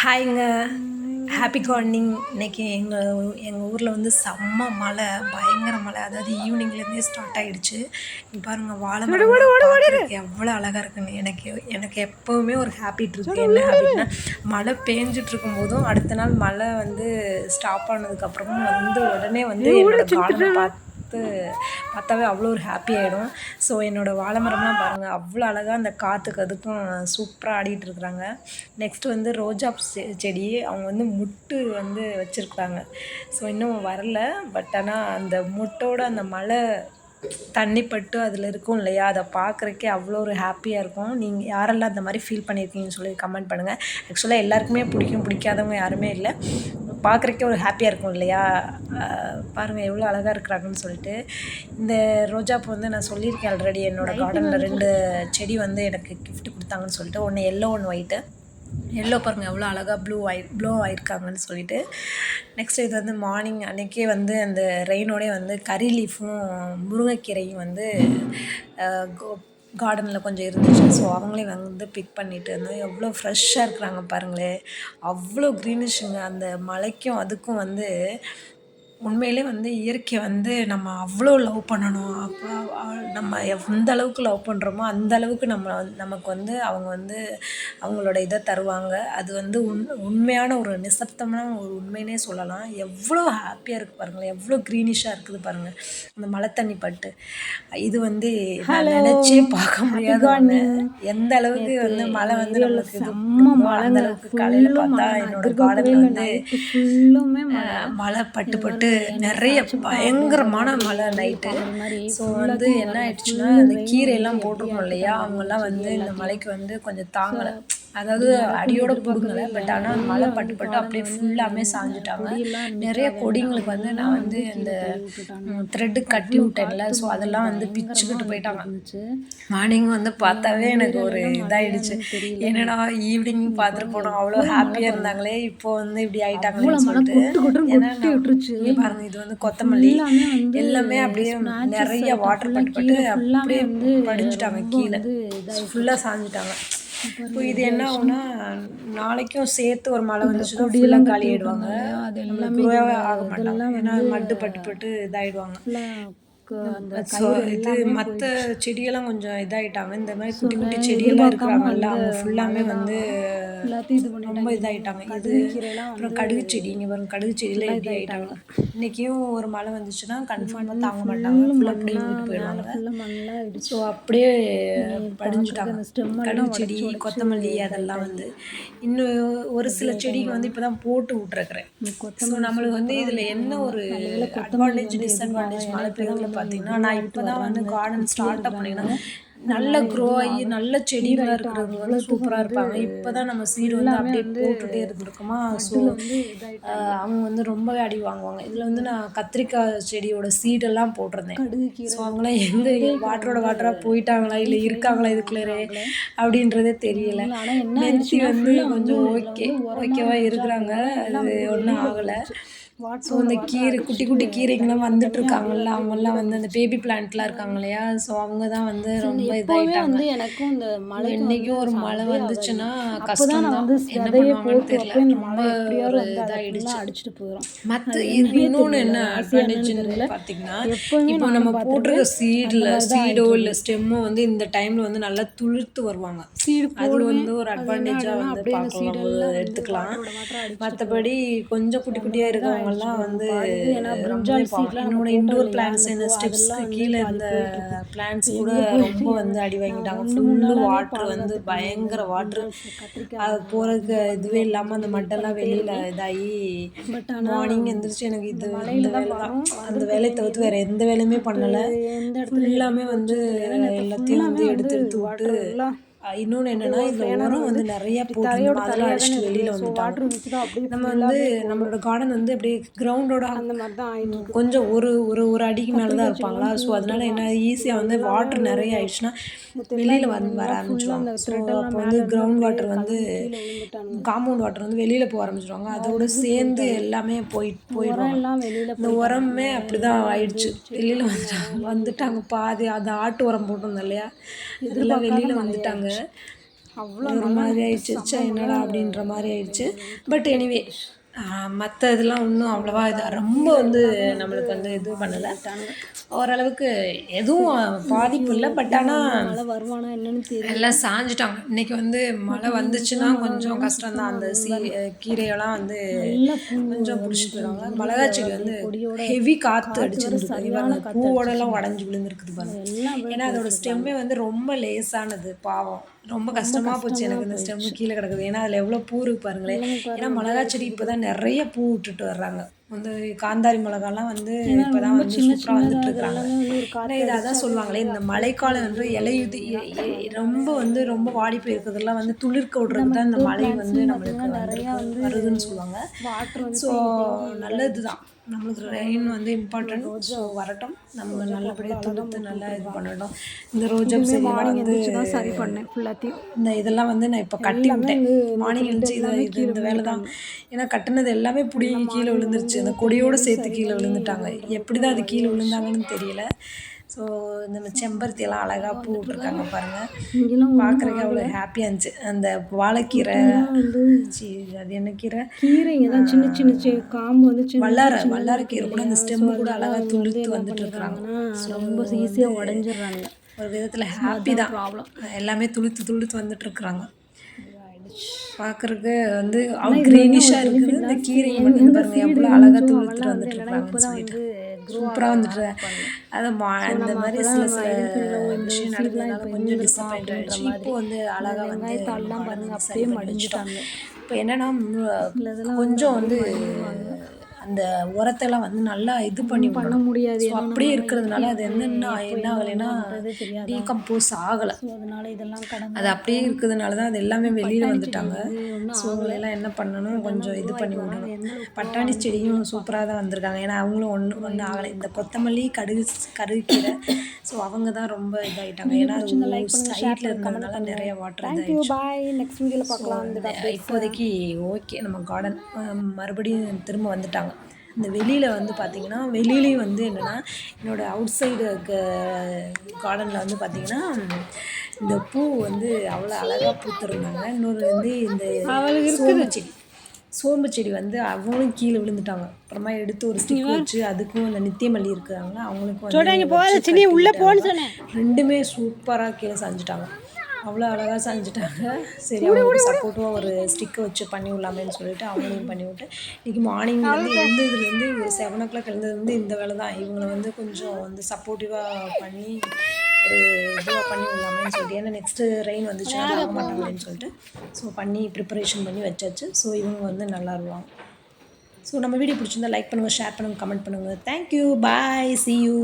ஹாய்ங்க. Happy gardening. இன்றைக்கி எங்கள் ஊரில் வந்து செம்ம மழை, பயங்கர மழை. அதாவது ஈவினிங்லேருந்தே ஸ்டார்ட் ஆகிடுச்சு. இங்கே பாருங்கள், வாழை மரம் பார்க்குறதுக்கு எவ்வளோ அழகாக இருக்குன்னு. எனக்கு எப்போவுமே ஒரு ஹாபிட் இருக்குது. என்ன ஹாபிட்னா, மழை பேஞ்சிட்டு இருக்கும்போதும் அடுத்த நாள் மழை வந்து ஸ்டாப் ஆனதுக்கப்புறமும் வந்து உடனே வந்து என்னோடய கார்டனை பார்த்தாவே அவ்வளோ ஒரு ஹாப்பி ஆகிடும். ஸோ என்னோடய வாழை மரம்லாம் பாருங்கள், அவ்வளோ அழகாக அந்த காற்றுக்கு அதுக்கும் சூப்பராக ஆடிட்டுருக்குறாங்க. நெக்ஸ்ட்டு வந்து ரோஜா செடி அவங்க வந்து முட்டு வந்து வச்சுருக்குறாங்க. ஸோ இன்னும் வரல. பட் ஆனால் அந்த முட்டோட அந்த மழை தண்ணி பட்டு அதில் இருக்கும் இல்லையா, அதை பார்க்குறக்கே அவ்வளோ ஒரு ஹாப்பியாக இருக்கும். நீங்கள் யாரெல்லாம் அந்த மாதிரி ஃபீல் பண்ணியிருக்கீங்கன்னு சொல்லி கமெண்ட் பண்ணுங்கள். ஆக்சுவலாக எல்லாருக்குமே பிடிக்காதவங்க யாருமே இல்லை. பார்க்குறக்கே ஒரு ஹாப்பியாக இருக்கும் இல்லையா. பாருங்கள் எவ்வளோ அழகாக இருக்கிறாங்கன்னு சொல்லிட்டு. இந்த ரோஜாப்பூ வந்து நான் சொல்லியிருக்கேன் ஆல்ரெடி. என்னோடய கார்டனில் 2 செடி வந்து எனக்கு கிஃப்ட் கொடுத்தாங்கன்னு சொல்லிட்டு. ஒன்று எல்லோ, ஒன்று ஒயிட்டு. எல்லோ பாருங்கள் எவ்வளோ அழகாக ப்ளூ ஆகிருக்காங்கன்னு சொல்லிட்டு. நெக்ஸ்ட் இது வந்து மார்னிங் அன்றைக்கே வந்து அந்த ரெயினோடே வந்து கறி லீஃபும் முருங்கைக்கீரையும் வந்து கார்டனில் கொஞ்சம் இருந்துச்சு. ஸோ அவங்களே வந்து பிக் பண்ணிட்டு இருந்தோம். எவ்வளோ ஃப்ரெஷ்ஷாக இருக்கிறாங்க பாருங்களேன். அவ்வளோ க்ரீனிஷுங்க. அந்த மலைக்கும் அதுக்கும் வந்து உண்மையிலே வந்து இயற்கையை வந்து நம்ம அவ்வளோ லவ் பண்ணணும். அப்போ நம்ம எந்த அளவுக்கு லவ் பண்ணுறோமோ அந்த அளவுக்கு நமக்கு வந்து அவங்க வந்து அவங்களோட இதை தருவாங்க. அது வந்து உண்மையான ஒரு நிசப்தமான ஒரு உண்மையினே சொல்லலாம். எவ்வளோ ஹாப்பியாக இருக்குது பாருங்களேன், எவ்வளோ க்ரீனிஷாக இருக்குது பாருங்கள் அந்த மழை தண்ணி பட்டு. இது வந்து நான் நினச்சே பார்க்க முடியாத ஒன்று. எந்த அளவுக்கு வந்து மழை வந்து நம்மளுக்கு அந்த அளவுக்கு காலையில் பார்த்தா என்னோடய கார்டனில் வந்து மழை பட்டு நிறைய பயங்கரமான மழை நைட்டு. ஸோ வந்து என்ன ஆயிடுச்சுன்னா, அந்த கீரையெல்லாம் போட்டிருக்கோம் இல்லையா, அவங்கெல்லாம் வந்து இந்த மழைக்கு வந்து கொஞ்சம் தாங்கலை. அதாவது அடியோட பிடுங்கலை. பட் ஆனால் மழை பட்டு அப்படியே ஃபுல்லாமே சாஞ்சிட்டாங்க. நிறைய கொடிங்களுக்கு வந்து நான் வந்து இந்த த்ரெட்டு கட்டி விட்டேன்ல, ஸோ அதெல்லாம் வந்து பிச்சுக்கிட்டு போயிட்டாங்க. மார்னிங் வந்து பார்த்தாவே எனக்கு ஒரு இதாகிடுச்சு. என்னடா ஈவினிங் பார்த்துட்டு போனோம், அவ்வளோ ஹாப்பியாக இருந்தாங்களே, இப்போ வந்து இப்படி ஆகிட்டாங்களேன்னு சொல்லிட்டு. ஏன்னா பாருங்கள், இது வந்து கொத்தமல்லி எல்லாமே அப்படியே நிறைய வாட்டர் பட்டு அப்படியே படிஞ்சுட்டாங்க, கீழே ஃபுல்லாக சாஞ்சிட்டாங்க. இப்போ இது என்ன ஆகும்னா, நாளைக்கும் சேர்த்து ஒரு மழை வந்துச்சுன்னா ஃபுல்லாக காலி ஆகிடுவாங்க. அது எல்லாமே ஆக மாட்டாங்க. ஏன்னா மட்டு பட்டு இதாகிடுவாங்க. ஸோ இது மற்ற செடியெல்லாம் கொஞ்சம் இதாகிட்டாங்க. இந்த மாதிரி குட்டி குட்டி செடியெல்லாம் இருக்கிறாங்கல்ல, அவங்க ஃபுல்லாமே வந்து ரொம்ப இதாகிட்டாங்க. இது அப்புறம் கடுகு செடி, இங்கே பாருங்க, கடுகு செடியில் எப்படி ஆகிட்டாங்க. இன்றைக்கியும் ஒரு மழை வந்துச்சுன்னா கன்ஃபார்மாக தாங்க மாட்டாங்க, ஃபுல்லாக பிடிங்கிட்டு போயிடுவாங்க. ஸோ அப்படியே படிஞ்சுட்டாங்க. கடுகு செடி, கொத்தமல்லி அதெல்லாம் வந்து இன்னும் ஒரு சில செடிக்கு வந்து இப்போ தான் போட்டு விட்ருக்குறேன். ஸோ நம்மளுக்கு வந்து இதில் என்ன ஒரு அட்வான்டேஜ் டிஸ்அட்வான்டேஜ் மழை பெய்யுறதுல பார்த்தீங்கன்னா, நான் இப்போ தான் வந்து கார்டன் ஸ்டார்ட் அப் பண்ணிங்கன்னா நல்ல க்ரோ ஆகி நல்ல செடிகளாக இருக்கிறவங்க வந்து சூப்பராக இருப்பாங்க. இப்போ தான் நம்ம சீடு வந்து அப்படியே போட்டுகிட்டே இருந்திருக்கோமா, ஸோ அவங்க வந்து ரொம்பவே அடி வாங்குவாங்க. இதில் வந்து நான் கத்திரிக்காய் செடியோட சீடெல்லாம் போட்டிருந்தேன். ஸோ அவங்களாம் எங்கே வாட்டராக போயிட்டாங்களா இல்லை இருக்காங்களா இதுக்குள்ளே அப்படின்றதே தெரியலை. மென்சி வந்து கொஞ்சம் ஓகேவாக இருக்கிறாங்க, அது ஒன்றும் ஆகலை. ஸோ இந்த குட்டி குட்டி கீரைங்கெல்லாம் வந்துட்டு இருக்காங்கல்ல, அவங்கெல்லாம் வந்து அந்த பேபி பிளான்ட்லாம் இருக்காங்க இல்லையா, ஸோ அவங்க தான் வந்து ரொம்ப இதாகிட்டாங்க. எனக்கும் இந்த மழை என்றைக்கும் ஒரு மழை வந்துச்சுன்னா கஷ்டம் தான், என்ன பண்ணுவாங்கன்னு தெரியல. ரொம்ப ஒரு இதாகிடுச்சு, அடிச்சுட்டு போயிடும். மற்ற இன்னொன்று என்ன அட்வான்டேஜ்னு பார்த்தீங்கன்னா, இப்போ நம்ம போட்டிருக்க சீடோ இல்லை ஸ்டெம்மோ வந்து இந்த டைமில் வந்து நல்லா துளிர்த்து வருவாங்க. அது வந்து ஒரு அட்வான்டேஜாக வந்து பார்க்கலாம், எடுத்துக்கலாம். மற்றபடி கொஞ்சம் குட்டி குட்டியாக இருக்கவங்க வந்து என்னோட இன்டோர் பிளான்ட்ஸ், இந்த ஸ்டெப்ஸ்க்கு கீழே இந்த பிளான்ட்ஸ் கூட ரொம்ப வந்து அடி வாங்கிட்டாங்க. ஃபுல்லு வாட்ரு வந்து பயங்கர வாட்ரு, அது போகிறதுக்கு இதுவே இல்லாமல் அந்த மட்டெல்லாம் வெளியில் இதாகி மார்னிங் எழுந்திரிச்சு எனக்கு இந்த வேலை தான். அந்த வேலையை தவிர்த்து வேறு எந்த வேலையுமே பண்ணலை. எல்லாமே வந்து எல்லாத்தையும் வந்து எடுத்து விட்டு. இன்னொன்று என்னென்னா, இதில் உரம் வந்து நிறையா போட்டு அதெல்லாம் அடிச்சுட்டு வெளியில் வந்துட்டாங்க. நம்ம வந்து நம்மளோட கார்டன் வந்து அப்படியே கிரவுண்டோட அந்த மாதிரி தான் கொஞ்சம் ஒரு அடிக்கு மேலே தான் இருப்பாங்களா, ஸோ அதனால என்ன ஈஸியாக வந்து வாட்டர் நிறைய ஆயிடுச்சுன்னா வெளியில் வர ஆரம்பிச்சிடுவாங்க. ஸோ அப்போ வந்து கிரவுண்ட் வாட்டர் வந்து காம்பவுண்ட் வாட்டர் வந்து வெளியில் போக ஆரம்பிச்சிடுவாங்க. அதோடு சேர்ந்து எல்லாமே போயிடுவாங்க. இந்த உரமே அப்படி தான் ஆயிடுச்சு, வெளியில் வந்துட்டாங்க பாதி. அது ஆட்டு உரம் போட்டிருந்தோம் இல்லையா, இதெல்லாம் வெளியில் வந்துட்டாங்க. அவ்வளோ ஒரு மாதிரி ஆயிடுச்சு என்னடா அப்படின்ற மாதிரி ஆயிடுச்சு. பட் எனிவே மற்ற இதெல்லாம் இன்னும் அவ்வளோவா இது ரொம்ப வந்து நம்மளுக்கு வந்து இது பண்ணலை. ஓரளவுக்கு எதுவும் பாதிப்பு இல்லை. பட் ஆனால் மழை வருவானா என்னன்னு தெரியல. எல்லாம் சாஞ்சிட்டாங்க. இன்றைக்கி வந்து மழை வந்துச்சுன்னா கொஞ்சம் கஷ்டம்தான். அந்த கீரையெல்லாம் வந்து கொஞ்சம் பிடிச்சிட்டு போயிடுவாங்க. மிளகா செடி வந்து ஹெவி காற்று அடிச்சுருக்கு. அந்த பூவோடலாம் உடஞ்சி விழுந்துருக்குது பாருங்க. ஏன்னா அதோட ஸ்டெம்மே வந்து ரொம்ப லேசானது. பாவம் ரொம்ப கஷ்டமாக போச்சு எனக்கு இந்த ஸ்டெம்மு கீழே கிடக்குது. ஏன்னா அதில் எவ்வளோ பூ இருக்கு பாருங்களேன். ஏன்னா மிளகா செடி இப்போ தான் நிறைய பூ விட்டுட்டு வர்றாங்க. வந்து காந்தாரி மிளகாலாம் வந்து இப்போ தான் வந்து சூப்பராக வந்துட்டுருக்குறாங்க. ஏன்னா இதை அதான் சொல்லுவாங்களே, இந்த மழைக்காலம் வந்து இலையுது ரொம்ப வந்து ரொம்ப வாடி போயிருக்கிறதுலாம் வந்து துளிர்க்க விட்றதுக்கு தான் இந்த மழை வந்து நம்மளுக்கு வருதுன்னு சொல்லுவாங்க. ஸோ நல்லது தான். நம்மளுக்கு ரெயின் வந்து இம்பார்ட்டன்ட். ஸோ வரட்டும், நம்ம நல்லபடியாக துளுர்த்து நல்லா இது பண்ணட்டும். இந்த ரோஜா செடியெல்லாம் வந்து சரி பண்ணேன் ஃபுல்லாத்தையும். இந்த இதெல்லாம் வந்து நான் இப்போ கட்டி விட்டேன். மார்னிங் எழுந்துச்சு இது இந்த வேலை தான். ஏன்னா கட்டினது எல்லாமே பிடிங்கி கீழே விழுந்துருச்சு. அந்த கொடியோடு சேர்த்து கீழே விழுந்துட்டாங்க. எப்படி தான் அது கீழே விழுந்தாங்கன்னு தெரியல. ஸோ இந்த செம்பருத்தியெல்லாம் அழகாக பூ விட்ருக்காங்க பாருங்கள். பார்க்குறதுக்கு அவ்வளோ ஹாப்பியாக இருந்துச்சு. அந்த வாழைக்கீரை அது என்ன கீரை, கீரைங்க தான் சின்ன சின்ன காம்பு வந்து வல்லாரக்கீரை கூட அந்த ஸ்டெம்மு கூட அழகாக துளுத்து வந்துட்டு இருக்கிறாங்க. ரொம்ப ஈஸியாக உடஞ்சிடுறாங்க. ஒரு விதத்தில் ஹாப்பி தான். ப்ராப்ளம் எல்லாமே துளுத்து வந்துட்டு இருக்கிறாங்க. பார்க்குறதுக்கு வந்து க்ரீனிஷாக இருக்குது. இந்த கீரை மட்டும் பாருங்கள் எவ்வளோ அழகாக துளுத்துட்டு வந்துட்டு இருக்காங்கன்னு சொல்லிட்டு சூப்பராக வந்துட்டு. அதை இந்த மாதிரி சில விஷயம் நடந்ததுனால கொஞ்சம் டிசப்பாயிண்ட் ஆகிடுச்சு. இப்போ வந்து அழகாக வந்து அப்படியே மடிஞ்சிட்டாங்க. இப்போ என்னென்னா கொஞ்சம் வந்து அந்த உரத்தெல்லாம் வந்து நல்லா இது பண்ண முடியாது. அப்படியே இருக்கிறதுனால அது என்ன ஆகலைன்னா டீகம்போஸ் ஆகலை. அதனால இதெல்லாம் அது அப்படியே இருக்கிறதுனால தான் அது எல்லாமே வெளியில் வந்துட்டாங்க. ஸோ அவங்களெல்லாம் என்ன பண்ணணும், கொஞ்சம் இது பண்ணி விடணும். பட்டாணி செடியும் சூப்பராக தான் வந்திருக்காங்க. ஏன்னா அவங்களும் ஒன்று ஆகலை. இந்த கொத்தமல்லி கருகீரை ஸோ அவங்க தான் ரொம்ப இதாகிட்டாங்க. ஏன்னா சைடில் இருந்ததுனால நிறைய வாட்டர் இதாகிடுச்சு. பாய், நெக்ஸ்ட் வீடியோவில் பார்க்கலாம். இப்போதைக்கு ஓகே. நம்ம கார்டன் மறுபடியும் திரும்ப வந்துட்டாங்க. இந்த வெளியில் வந்து பார்த்திங்கன்னா வெளியிலையும் வந்து என்னென்னா என்னோடய அவுட் சைடு கார்டனில் வந்து பார்த்திங்கன்னா இந்த பூ வந்து அவ்வளோ அழகாக பூத்துருந்தாங்க. இன்னொரு வந்து இந்த சோம்பு செடி வந்து அவங்களும் கீழே விழுந்துட்டாங்க. அப்புறமா எடுத்து ஒரு ஸ்டிக் வச்சு அதுக்கும் அந்த நித்தியமல்லி இருக்கிறாங்க அவங்களுக்கும் உள்ளே போன்னு ரெண்டுமே சூப்பராக கீழே சாஞ்சிட்டாங்க. அவ்வளோ அழகாக செஞ்சுட்டாங்க. சரி அவங்களுக்கு சப்போர்ட்டிவாக ஒரு ஸ்டிக்கை வச்சு பண்ணி விடலாமேன்னு சொல்லிட்டு அவங்களையும் பண்ணி விட்டு இன்றைக்கி மார்னிங் வந்து எழுந்ததுலேருந்து ஒரு 7 o'clock எழுந்ததுலேருந்து இந்த வேலை தான். இவங்களை வந்து கொஞ்சம் வந்து சப்போர்ட்டிவாக பண்ணி ஒரு இதுவாக பண்ணி விடலாமேன்னு சொல்லிட்டு, ஏன்னா நெக்ஸ்ட்டு ரெயின் வந்துச்சுன்னா ஆக மாட்டாங்களேன்னு சொல்லிட்டு ஸோ பண்ணி ப்ரிப்பரேஷன் பண்ணி வச்சாச்சு. ஸோ இவங்க வந்து நல்லா இருவாங்க. ஸோ நம்ம வீடியோ பிடிச்சிருந்தா லைக் பண்ணுங்கள், ஷேர் பண்ணுங்கள், கமெண்ட் பண்ணுங்கள். Thank you, bye, see you.